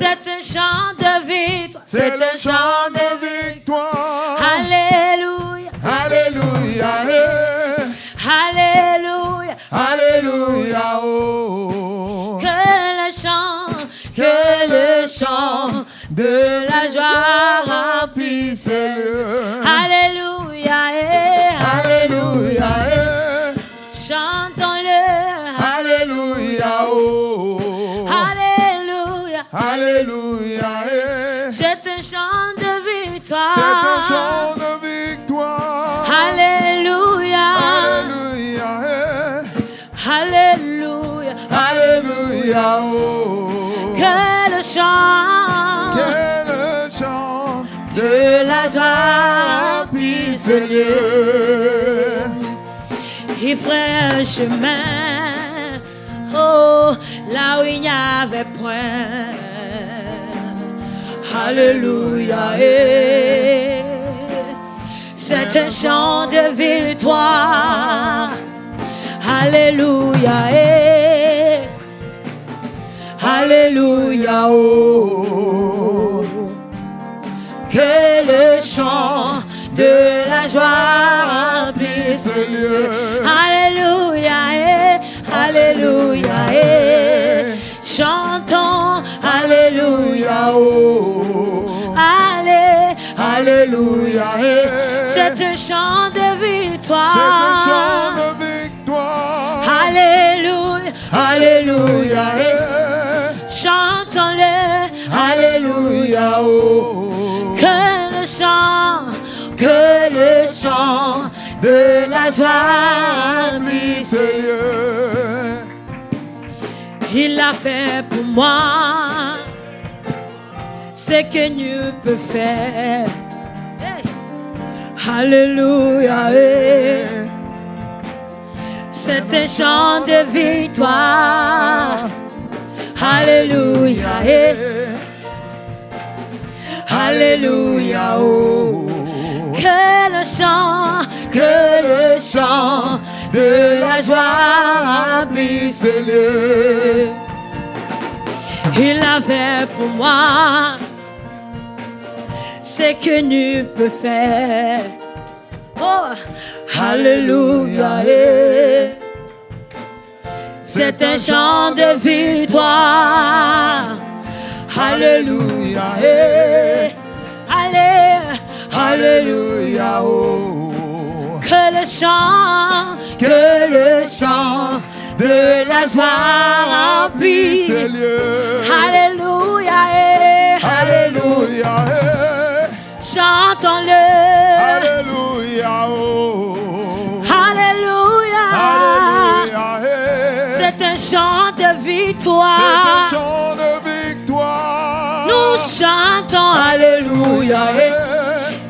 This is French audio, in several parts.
C'est un chant de victoire. C'est le chant de victoire. Alléluia. Alléluia. Alléluia. Alléluia. Oh. Que le chant de la joie remplisse ces lieux. Alléluia. Alléluia. Chantons-le. Alléluia. Oh. Alléluia. Alléluia. C'est un chant de victoire. C'est un chant de victoire. Alléluia. Alléluia. Alléluia. Alléluia. Oh. Que le chant de la joie remplisse ce lieu. Il ferait un chemin, oh, là où il n'y avait point. Alléluia. C'est un chant de victoire. Alléluia. Alléluia. Oh. Que le chant de la joie remplisse ce lieu. Alléluia. Alléluia. Chantons. Alléluia. Oh. Alléluia. C'est un chant de victoire. C'est un chant de victoire. Alléluia. Alléluia. Chantons-le. Alléluia. Oh. Que le chant de la joie remplisse ce lieu. Il l'a fait pour moi, ce que Dieu peut faire. Hey. Alléluia. Hey. C'est un chant de victoire. Alléluia. Hey. Alléluia. Oh. Que le chant de la joie remplisse ce lieu. Il a fait pour moi ce que nul peut faire. Oh, alléluia. C'est un chant de victoire. Alléluia. Alléluia. Oh. Que le chant de la joie remplisse ce lieu. Alléluia. Alléluia. Chantons-le. Alléluia. Oh. Alléluia. Alléluia. C'est un chant de victoire. C'est un chant de victoire. Nous chantons Alléluia.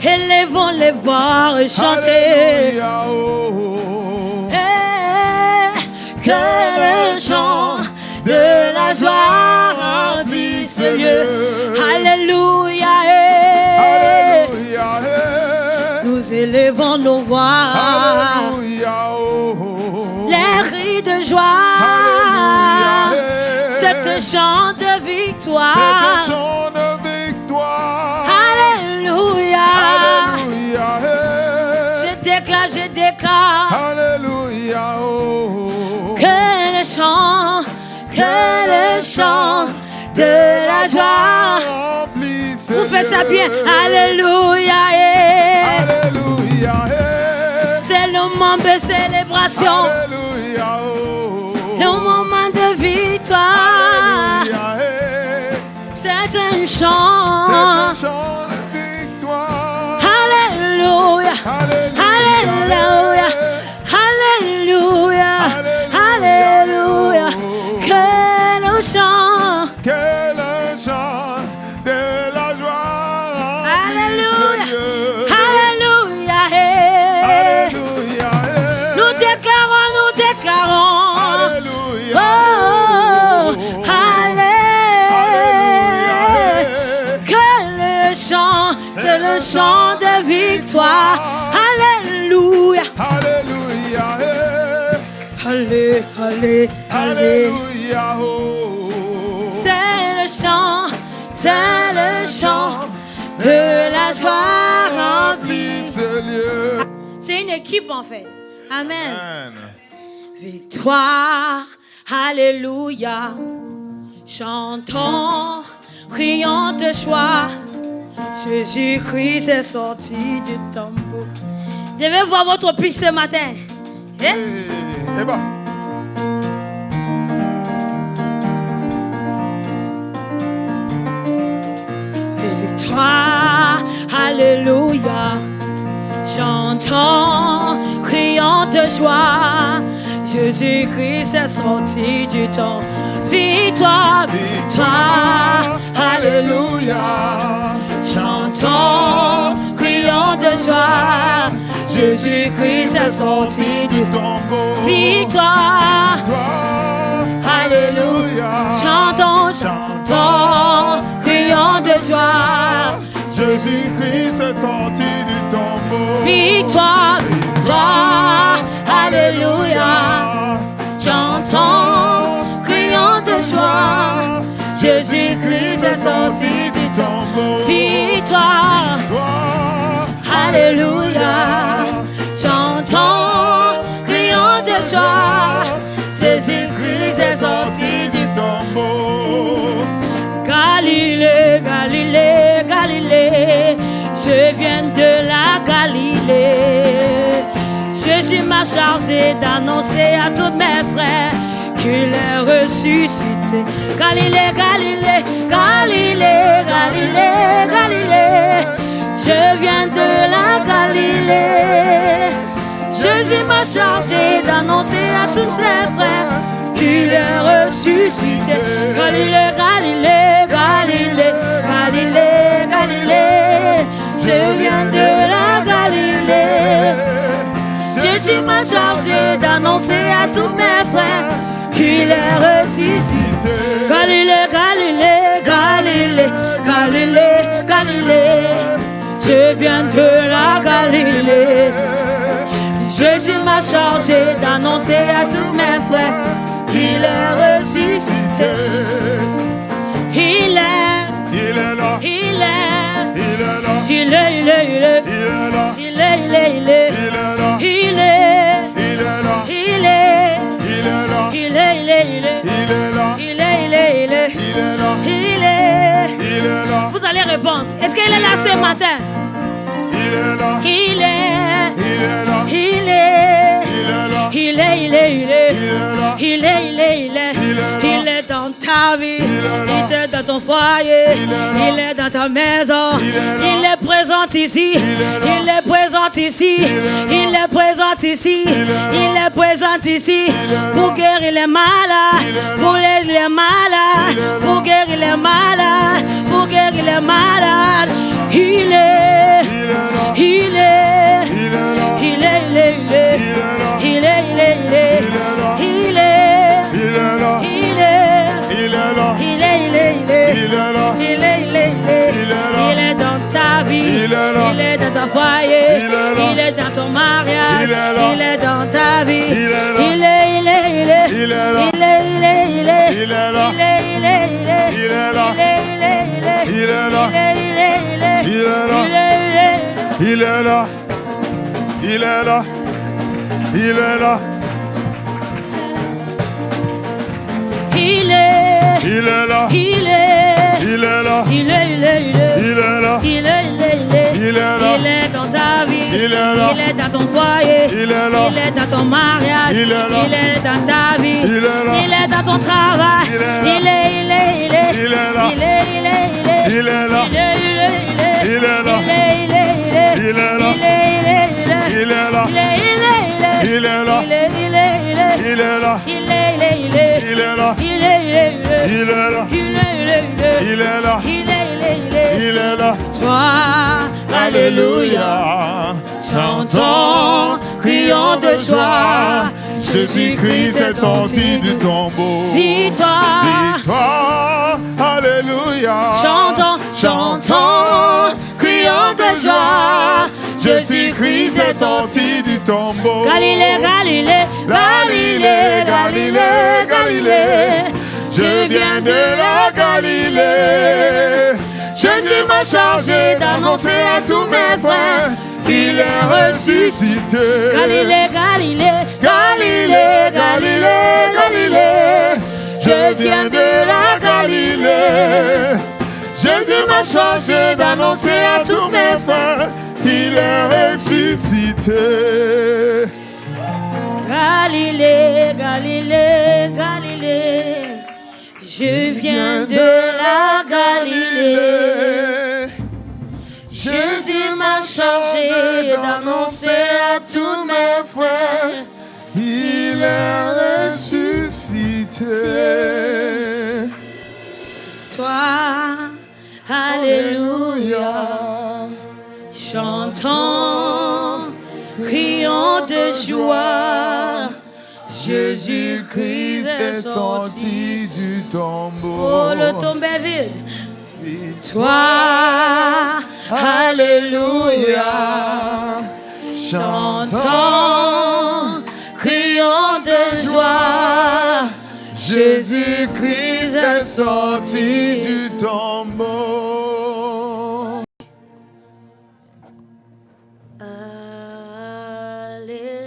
Élevons les voix et chanter. Alléluia. Oh. Que le chant de la joie remplisse ce lieu. Alléluia. Alléluia. Nous élevons nos voix. Alléluia. Oh. Les cris de joie. C'est un chant de victoire. C'est un chant de victoire. Alléluia. Alléluia. Je déclare. Alléluia. Oh. Que le chant de la joie. Vous faites ça bien. Alléluia. Alléluia. C'est le moment de célébration. Alléluia. Oh. Le moment de victoire. Alléluia. C'est un C'est chant. un chant de victoire. Alléluia. Alléluia. Alléluia. Alléluia. Que le chant. Que le chant de la joie. Alléluia. Alléluia. Alléluia. Nous déclarons. Alléluia. Oh, que le chant, c'est le chant de victoire. Alléluia. Alléluia. Alléluia. Alléluia. Oh. C'est le chant c'est le chant de la joie remplit ce lieu. C'est une équipe en fait. Amen. Amen. Victoire, alléluia. Chantons, crions de joie. Jésus-Christ est sorti du tombeau. Je vais voir votre puits ce matin. Eh ben. Victoire, alléluia. Chantons, crions de joie. Jésus-Christ est sorti du tombeau. Victoire, victoire, alléluia. Chantons, crions de joie. Jésus-Christ est sorti du tombeau. Victoire, alléluia. Chantons, chantons, crions de joie. Jésus-Christ est sorti du tombeau. Victoire, victoire, alléluia. Chantons, crions de joie. Jésus-Christ est sorti du tombeau. Victoire, alléluia. Chantons, crions de joie. Jésus-Christ est sorti du tombeau. Galilée, Galilée, Galilée, je viens de la Galilée. Jésus m'a chargé d'annoncer à tous mes frères qu'il est ressuscité. Galilée, Galilée, Galilée, Galilée, Galilée, je viens de la Galilée. Jésus m'a chargé d'annoncer à tous ses frères qu'il est ressuscité. Galilée, Galilée, Galilée, Galilée, Galilée, je viens de la Galilée. Jésus m'a chargé d'annoncer à tous mes frères qu'il est ressuscité. Galilée, Galilée, Galilée, Galilée, Galilée, je viens de la Galilée. Jésus m'a chargé d'annoncer à tous mes frères qu'il est ressuscité. Il est là. Il est là. Il est Il est là. Il est Il est là. Il est là. Il est Il est là. Il est Il est là. Il est Il est là. Il est Il est là. Vous allez répondre. Est-ce qu'il est là ce matin? Il est là. Il est Il est là. Il est Il est là. Il est Il est là. Il est dans ta vie, Il est dans ton foyer, Il est dans ta maison, Il est présent ici, il est présent ici, il est présent ici, il est présent ici, pour guérir les malades, pour guérir les malades, pour guérir les malades, pour guérir les malades. Il est il est il est il est il est dans ta vie, il est dans ton foyer, il est dans ton mariage, il est dans ta vie, il est là. Il est là. Il est là. il est Il est là. il est Il est là. il est Il est là. il est dans ta vie, Il est là. il est dans ton foyer, Il est là. il est dans ton mariage, Il est là. il est dans ta vie, Il est là. il est dans ton travail, Il est là. il est Il est là. il est là, Il est là. il est là, Il est là. il est là, Il est là. Il est là. il est là, Il est là. il est Il est là. Il est là. Il est là. Toi, alléluia, chantons, crions de joie, Jésus-Christ est sorti du tombeau. Victoire, Victoire, alléluia. chantons, chantons, crions de joie, Jésus-Christ est sorti du tombeau. Galilée, Galilée, Galilée, Galilée, Galilée, je viens de la Galilée. Jésus m'a chargé d'annoncer à tous mes frères qu'il est ressuscité. Galilée, Galilée, Galilée, Galilée, Galilée, je viens de la Galilée. Jésus m'a chargé d'annoncer à tous mes frères qu'il est ressuscité. Galilée, Galilée, Galilée, je viens de la Galilée. Jésus m'a chargé d'annoncer à tous mes frères qu'il est ressuscité. Toi, alléluia, chantons, crions de joie. Jésus-Christ est sorti du tombeau. Oh, le tombeau est vide. Toi, alléluia, chantons, crions de joie. Jésus-Christ est sorti du tombeau. Alléluia.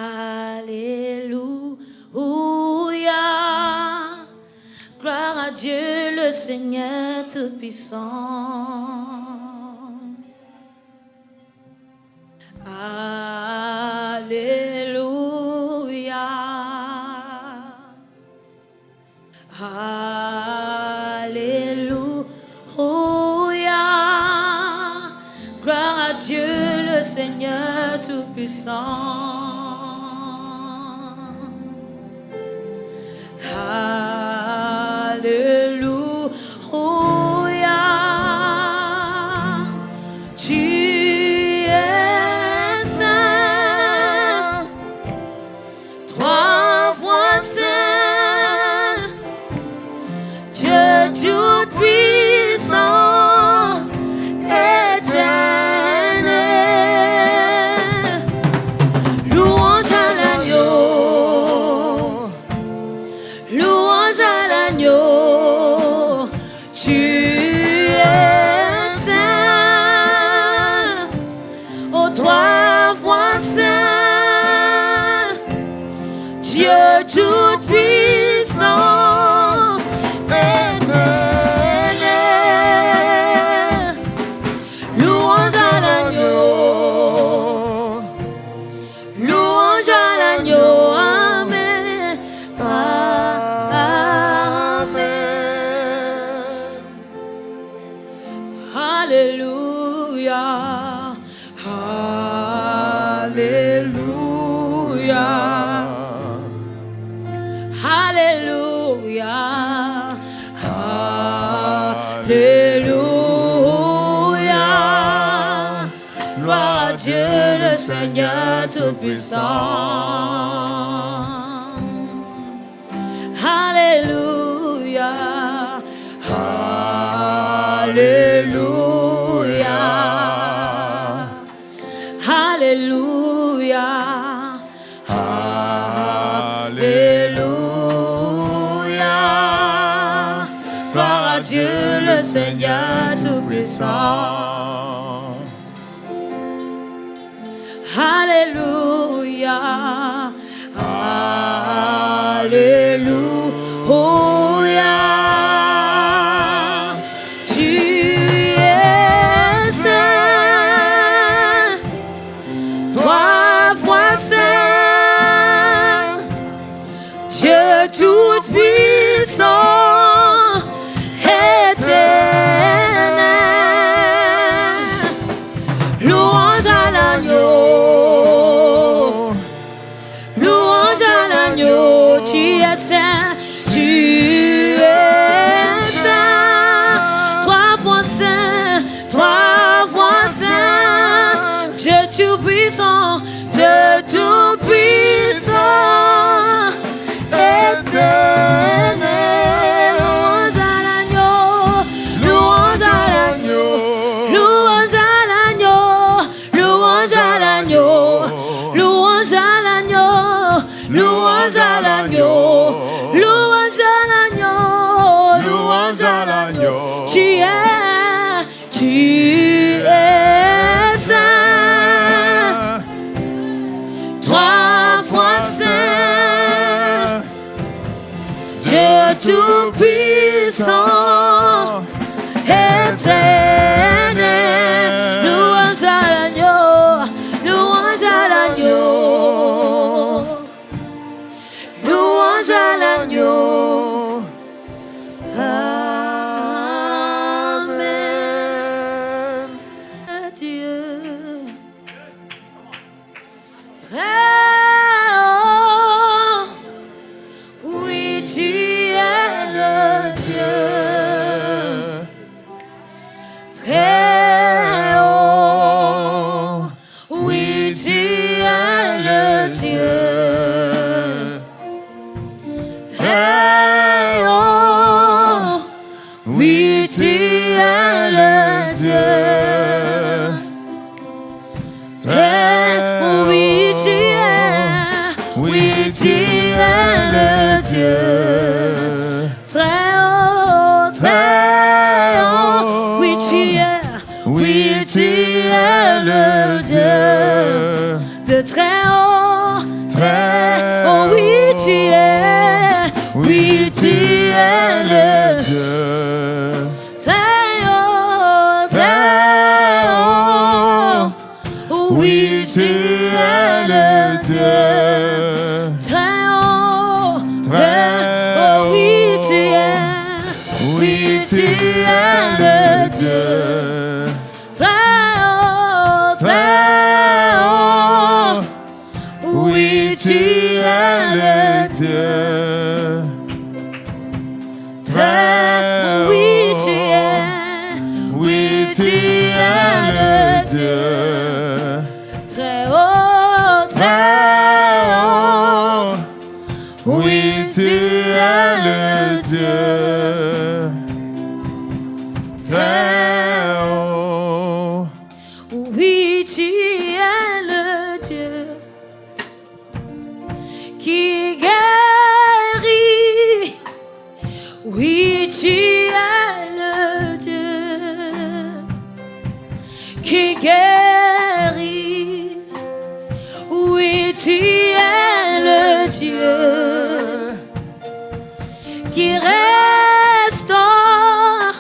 Alléluia. Gloire à Dieu le Seigneur Tout-Puissant. Alléluia. Alléluia. Gloire à Dieu le Seigneur Tout-Puissant. Alléluia. Tu es saint, trois fois saint, Dieu Tout-Puissant, éternel. Louange à l'agneau, louange à l'agneau. Tu es saint, ô trois fois saint, Dieu Tout-Puissant, éternel. Louange à l'agneau, louange à l'agneau. Amen. Amen. Alléluia. Alléluia. Alléluia. Alléluia. Gloire à Dieu le Seigneur Tout-Puissant. Alléluia. Alléluia. Alléluia. Alléluia. Gloire à Dieu le Seigneur Tout-Puissant. Alléluia. Alléluia. Tu es saint, trois fois saint, Dieu Tout-Puissant, éternel. Louange à l'agneau, louange à l'agneau. Tu es saint, tu es saint, trois fois saint, trois fois saint, Dieu Tout-Puissant, Dieu Tout-Puissant, éternel. tout-puissant, éternel, louange à l'agneau, louange à l'agneau, louange à l'agneau. Amen. Dieu, très haut, oui, tu es le Dieu. Très haut, oui, tu es le Dieu. Très haut, oui, tu es le Dieu. Très haut, oui, tu es le Dieu. Très haut, oui, tu es le Dieu. De très haut, oui, tu es le Dieu. Très haut, oui, tu es le Dieu. Très haut, oui, tu es le Dieu. Très haut, oui, tu es le Dieu. Très haut, oui, tu es le Dieu. Très haut, oui, tu es le Dieu. Très haut, oui, tu es le Dieu qui guérit. Oui, tu es le Dieu qui guérit. Oui, tu es le Dieu qui restaure.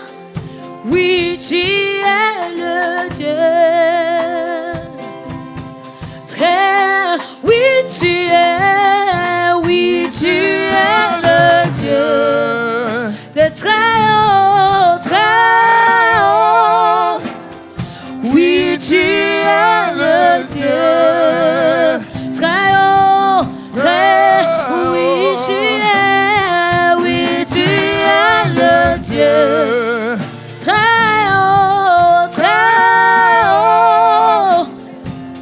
Oui, tu es le Dieu. Très, oui, tu es le Dieu. De très haut, oui, tu es le Dieu. Très haut, oui, tu es le Dieu. Très haut,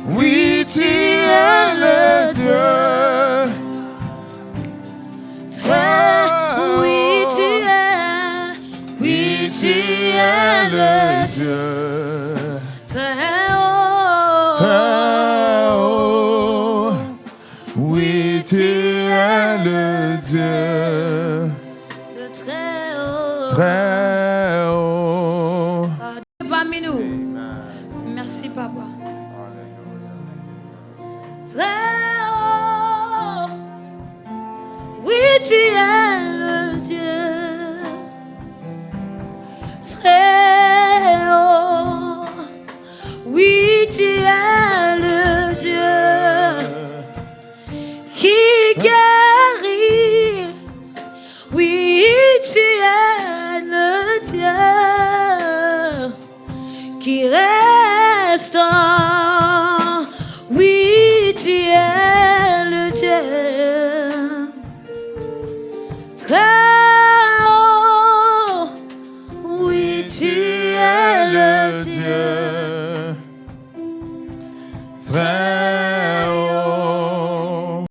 oui, tu es le Dieu. Très, oui, tu es le Dieu. Très haut, oui, tu es le Dieu. Très haut. Parmi nous. Merci, Papa. Très haut, oui, tu es le Dieu. Très haut, oui, tu es le Dieu qui guérit. Oui, tu es le Dieu qui restaure.